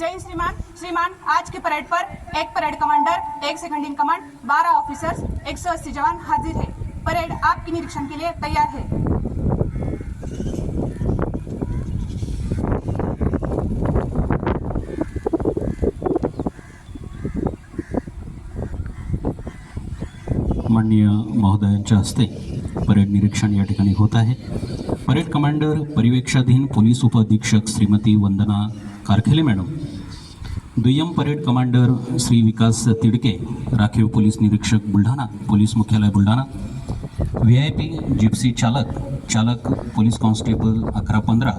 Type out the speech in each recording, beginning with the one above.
जय हिंद श्रीमान आज के परेड पर एक parade commander, एक सेकंड इन कमांड, 12 ऑफिसर्स, 180 जवान हाजिर है। परेड आपके निरीक्षण के लिए तैयार है। माननीय महोदयांच्या हस्ते परेड निरीक्षण या ठिकाणी होत आहे। परेड कमांडर परिवेक्षाधीन पोलीस उपअधीक्षक श्रीमती वंदना कारखेले मॅडम, दुय्यम परेड कमांडर श्री विकास तिडके, राखीव पोलीस निरीक्षक बुलढाणा, पोलीस मुख्यालय बुलढाणा, VIP जिप्सी चालक police constable 11-15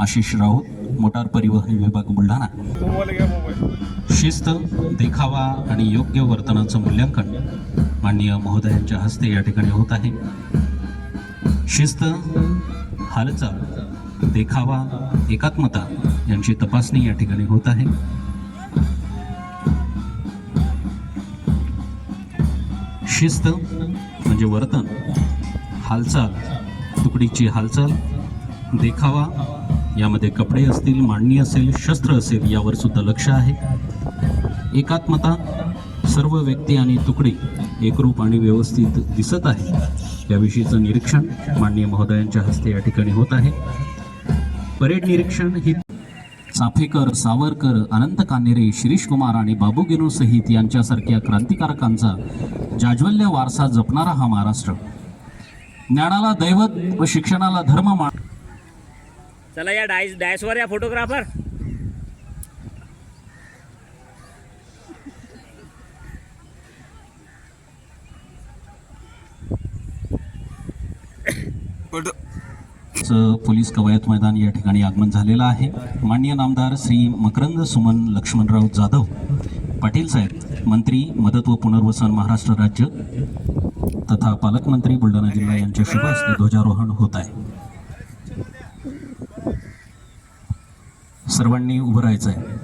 Ashish Raut, motor परिवहन विभाग बुलढाणा। शिस्त, देखावा आणि योग्य वर्तनाचं मूल्यांकन माननीय महोदयांच्या हस्ते या ठिकाणी होत आहे। शिस्त, हालचाल, देखावा, एकात्मता यांची तपासणी या ठिकाणी होत आहे। शिस्त म्हणजे वर्तन, हालचाल, तुकडीची हालचाल, देखावा यामध्ये कपडे असतील, मांडणी असेल, शस्त्र असेल यावर सुद्धा लक्ष आहे। एकात्मता, सर्व व्यक्ती आणि तुकडी एकरूप आणि व्यवस्थित दिसत आहे याविषयीचं निरीक्षण माननीय महोदयांच्या हस्ते या ठिकाणी होत आहे। परेड निरीक्षण ही चाफेकर, सावरकर, अनंत कान्हेरे, शिरीष कुमार आणि बाबू गेनू सहित यांच्यासारख्या क्रांतिकारकांचा जाज्वल्य वारसा जपणारा हा महाराष्ट्र, ज्ञानाला दैवत व शिक्षणाला धर्म मान। चला या डायसवर या फोटोग्राफर। पोलीस कवायत मैदान या ठिकाणी आगमन झालेलं आहे। माननीय नामदार श्री मकरंद सुमन लक्ष्मणराव जाधव पाटील साहेब, मंत्री मदत व पुनर्वसन महाराष्ट्र राज्य तथा पालकमंत्री बुलढाणा जिल्हा यांच्या शुभ हस्ते ध्वजारोहण होत आहे। सर्वांनी उभं राहायचं आहे।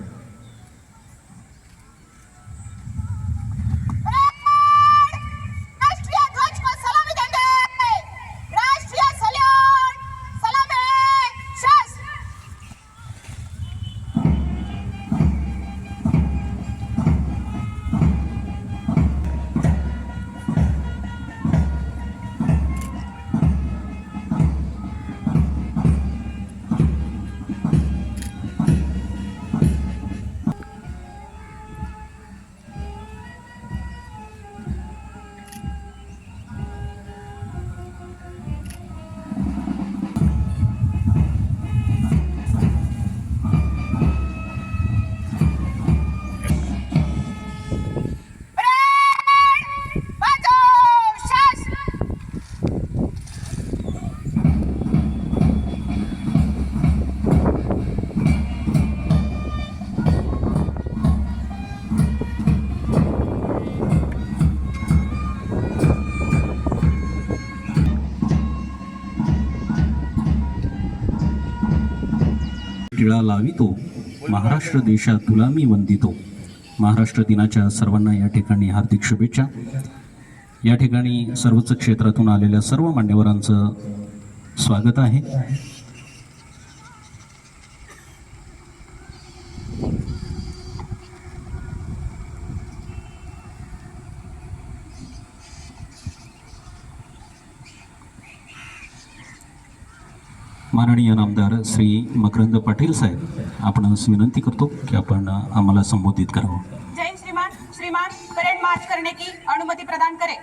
टिळा लावितो महाराष्ट्र देशा तुला मी वंदितो। महाराष्ट्र दिनाच्या सर्वांना या ठिकाणी हार्दिक शुभेच्छा। या ठिकाणी सर्वच क्षेत्रातून आलेल्या सर्व मान्यवरांचं स्वागत आहे। माननीय नामदार श्री मकरंद पाटील साहेब, आपणास विनंती करतो की आपण आम्हाला संबोधित करावं। जय हिंद श्रीमान परेड मार्च करने की अनुमति प्रदान करें।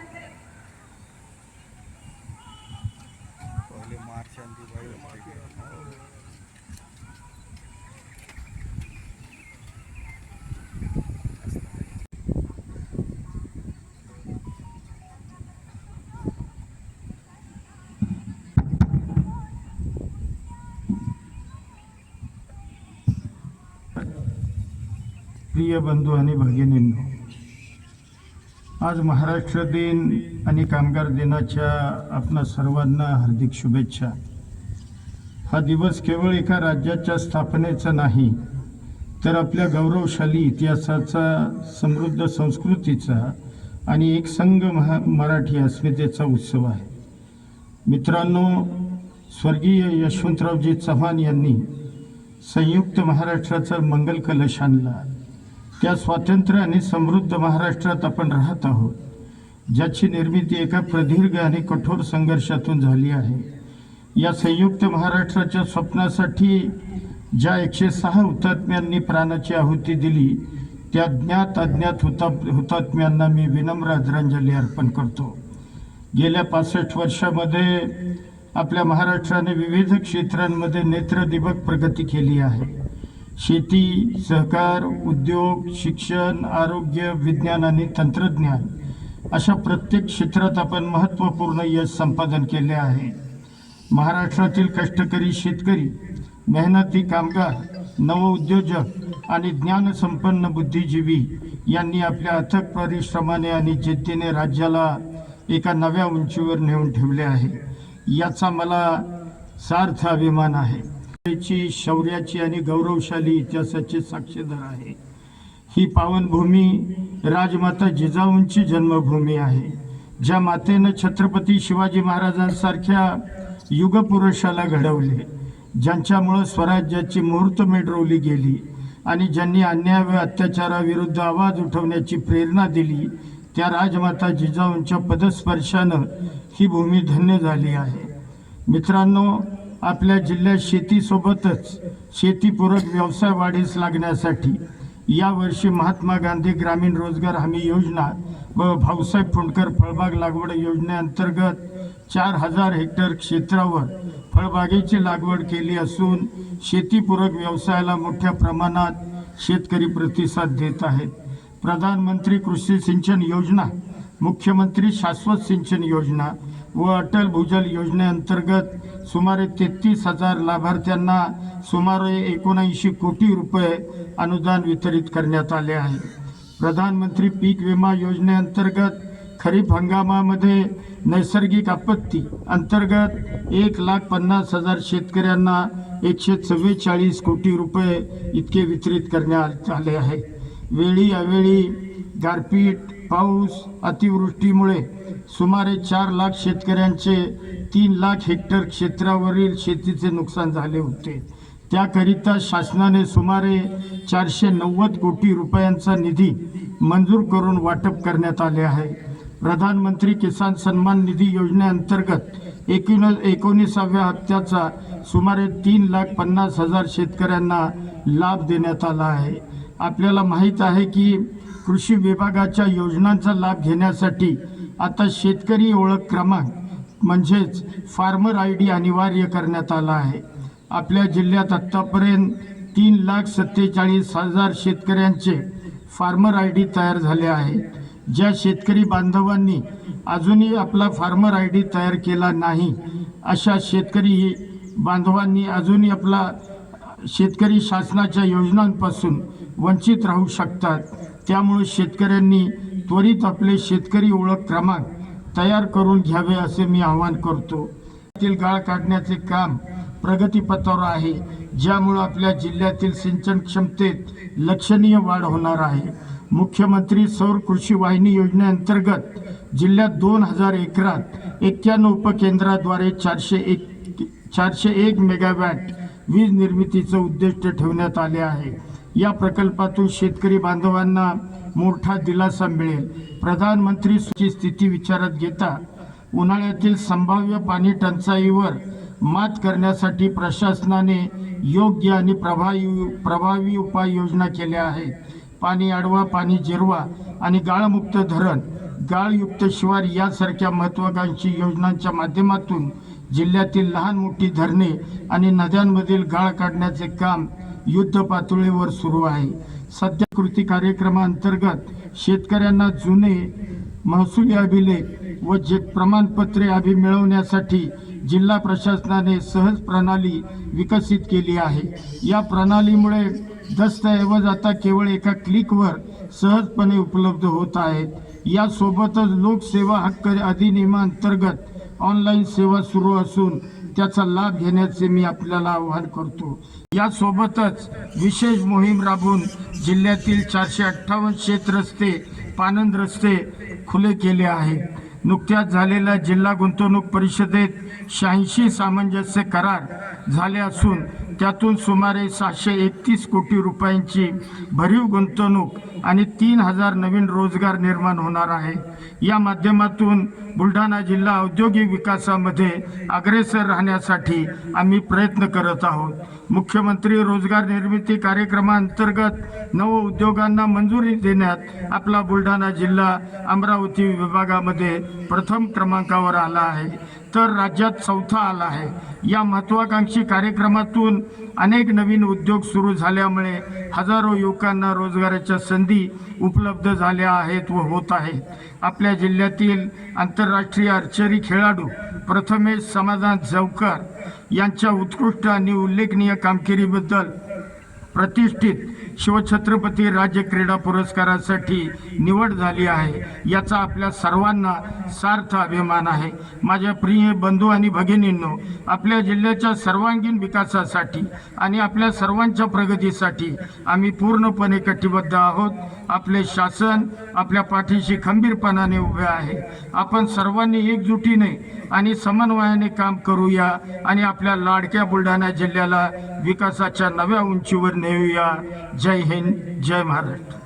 प्रिय बंधू आणि भगिनींनो, आज महाराष्ट्र दिन आणि कामगार दिनाच्या आपणा सर्वांना हार्दिक शुभेच्छा। हा दिवस केवळ एका राज्याच्या स्थापनेचा नाही, तर आपल्या गौरवशाली इतिहासाचा, समृद्ध संस्कृतीचा आणि एक संघ मराठी अस्मितेचा उत्सव आहे। मित्रांनो, स्वर्गीय यशवंतरावजी चव्हाण यांनी संयुक्त महाराष्ट्राचा मंगल कलश आणला, त्या स्वातंत्र्य आणि समृद्ध महाराष्ट्रात आपण राहत आहोत, ज्याची निर्मिती एका प्रदीर्घ आणि कठोर संघर्षातून झाली आहे. या संयुक्त महाराष्ट्राच्या स्वप्नासाठी ज्या 106 हुतात्म्यांनी प्राणाची आहुती दिली, त्या ज्ञात अज्ञात हुतात्म्यांना मी विनम्र आदरांजली अर्पण करतो. गेल्या 65 वर्षामध्ये आपल्या महाराष्ट्राने विविध क्षेत्रांमध्ये नेत्रदीपक प्रगती केली आहे. शेती, सहकार, उद्योग, शिक्षण, आरोग्य, विज्ञान आणि तंत्रज्ञान अशा प्रत्येक क्षेत्रात आपण महत्त्वपूर्ण यश संपादन केले आहे. महाराष्ट्रातील कष्टकरी शेतकरी, मेहनती कामगार, नवउद्योजक आणि ज्ञानसंपन्न बुद्धिजीवी यांनी आपल्या अथक परिश्रमाने आणि जिद्दीने राज्याला एका नव्या उंचीवर नेऊन ठेवले आहे. याचा मला सार्थ अभिमान आहे. शौर्याची आणि गौरवशाली इतिहासाची साक्षीदार आहे. ही पावनभूमी राजमाता जिजाऊंची जन्मभूमी आहे, ज्या मातेनं छत्रपती शिवाजी महाराजांसारख्या युगपुरुषाला घडवले, ज्यांच्यामुळं स्वराज्याची मुहूर्तमेढ रोवली गेली आणि ज्यांनी अन्याय व अत्याचाराविरुद्ध आवाज उठवण्याची प्रेरणा दिली, त्या राजमाता जिजाऊंच्या पदस्पर्शानं ही भूमी धन्य झाली आहे. मित्रांनो, आपल्या जिल्ह्यात शेतीसोबतच शेतीपूरक व्यवसाय वाढीस लागण्यासाठी यावर्षी महात्मा गांधी ग्रामीण रोजगार हमी योजना व भाऊसाहेब फुंडकर फळबाग लागवड योजनेअंतर्गत 4000 हेक्टर क्षेत्रावर फळबागेची लागवड केली असून शेतीपूरक व्यवसायाला मोठ्या प्रमाणात शेतकरी प्रतिसाद देत आहेत. प्रधानमंत्री कृषी सिंचन योजना, मुख्यमंत्री शाश्वत सिंचन योजना व अटल भूजल योजनेअंतर्गत सुमारे 33,000 लाभार्थ्यांना सुमारे 79 कोटी रुपये अनुदान वितरित करण्यात आले आहे. प्रधानमंत्री पीक विमा योजनेअंतर्गत खरीप हंगामामध्ये नैसर्गिक आपत्ती अंतर्गत 1,50,000 शेतकऱ्यांना 144 कोटी रुपये इतके वितरित करण्यात आले आहे. वेळी अवेळी गारपीट, पाऊस, अतिवृष्टीमुळे सुमारे 4 लाख शेतकऱ्यांचे 3 लाख हेक्टर क्षेत्रावरील शेतीचे नुकसान झाले होते. त्याकरिता शासनाने सुमारे 490 कोटी रुपयांचा निधी मंजूर करून वाटप करण्यात आले आहे. प्रधानमंत्री किसान सन्मान निधी योजनेअंतर्गत 19व्या हप्त्याचा सुमारे 3,50,000 शेतकऱ्यांना लाभ देण्यात आला आहे. आपल्याला माहीत आहे की कृषी विभागाच्या योजनांचा लाभ घेण्यासाठी आता शेतकरी ओळख क्रमांक म्हणजेच फार्मर ID अनिवार्य करण्यात आला आहे. आपल्या जिल्ह्यात आत्तापर्यंत 3,47,000 शेतकऱ्यांचे फार्मर ID तयार झाले आहेत. ज्या शेतकरी बांधवांनी अजूनही आपला फार्मर ID तयार केला नाही, अशा शेतकरी बांधवांनी अजूनही आपला शेतकरी शासनाच्या योजनांपासून वंचित राहू शकतात. त्यामुळे शेतकऱ्यांनी त्वरित आपले शेतकरी ओळख क्रमांक तयार करून घ्यावे असे मी आवाहन करतो. गाळ काढण्याचे काम प्रगतीपथावर आहे, ज्यामुळे आपल्या जिल्ह्यातील सिंचन क्षमतेत लक्षणीय वाढ होणार आहे. मुख्यमंत्री सौर कृषी वाहिनी योजनेअंतर्गत जिल्ह्यात 2000 एकरात 91 उपकेंद्राद्वारे 401 मेगावॅट वीज निर्मितीचं उद्दिष्ट ठेवण्यात आले आहे. या प्रकल्पातून शेतकरी बांधवांना मोठा दिलासा मिळेल. प्रधानमंत्रीची स्थिती विचारात घेता उन्हाळ्यातील संभाव्य पाणी टंचाईवर मात करण्यासाठी प्रशासनाने योग्य आणि प्रभावी उपाययोजना केल्या आहेत. पाणी अडवा, पाणी जिरवा आणि गाळमुक्त धरण, गाळयुक्त शिवार यासारख्या महत्त्वाकांक्षी योजनांच्या माध्यमातून जिल्ह्यातील लहान मोठी धरणे आणि नद्यांमधील गाळ काढण्याचे काम युद्ध पातळीवर सुरू आहे. सध्या कृती कार्यक्रमाअंतर्गत शेतकऱ्यांना जुने महसुली अभिलेख व जे प्रमाणपत्रे मिळवण्यासाठी जिल्हा प्रशासनाने सहज प्रणाली विकसित केली आहे. या प्रणालीमुळे दस्तऐवज आता केवळ एका क्लिकवर सहजपणे उपलब्ध होत आहेत. यासोबतच लोकसेवा हक्क अधिनियमाअंतर्गत ऑनलाईन सेवा सुरू असून त्याचा लाभ घेण्याचे मी आपल्याला आवाहन करतो. यासोबतच विशेष मोहीम राबवून जिल्ह्यातील 458 शेतरस्ते, पाणंद रस्ते खुले केले आहेत. नुकत्याच झालेल्या जिल्हा गुंतवणूक परिषदेत 86 सामंजस्य करार झाले असून त्यातून सुमारे 631 कोटी रुपयांची भरीव गुंतवणूक आणि 3000 नवीन रोजगार निर्माण होणार आहे. या माध्यमातून बुलढाणा जिल्हा औद्योगिक विकासामध्ये अग्रेसर राहण्यासाठी आम्ही प्रयत्न करत आहोत. मुख्यमंत्री रोजगार निर्मिती कार्यक्रमांतर्गत नव उद्योगांना मंजुरी देण्यात आपला बुलढाणा जिल्हा अमरावती विभागामध्ये प्रथम क्रमांकावर आला आहे, तर राज्यात चौथा आला आहे. या महत्त्वाकांक्षी कार्यक्रमातून अनेक नवीन उद्योग सुरू झाल्यामुळे हजारो युवकांना रोजगाराच्या संधी उपलब्ध झाल्या आहेत व होत आहेत. आपल्या जिल्ह्यातील आंतरराष्ट्रीय आर्चरी खेळाडू प्रथमेश समाधान जवकर यांच्या उत्कृष्ट आणि उल्लेखनीय कामगिरीबद्दल प्रतिष्ठित शिवछत्रपती राज्य क्रीडा पुरस्कारासाठी निवड झाली आहे. याचा आपल्या सर्वांना सार्थ अभिमान आहे. माझ्या प्रिय बंधू आणि भगिनींनो, आपल्या जिल्ह्याच्या सर्वांगीण विकासासाठी आणि आपल्या सर्वांच्या प्रगतीसाठी आम्ही पूर्णपणे कटिबद्ध आहोत. आपले शासन आपल्या पाठीशी खंबीरपणाने उभे आहे. आपण सर्वांनी एकजुटीने आणि समन्वयाने काम करूया आणि आपल्या लाडक्या बुलढाणा जिल्ह्याला विकासाच्या नव्या उंचीवर नेऊया. जय हिंद, जय महाराष्ट्र.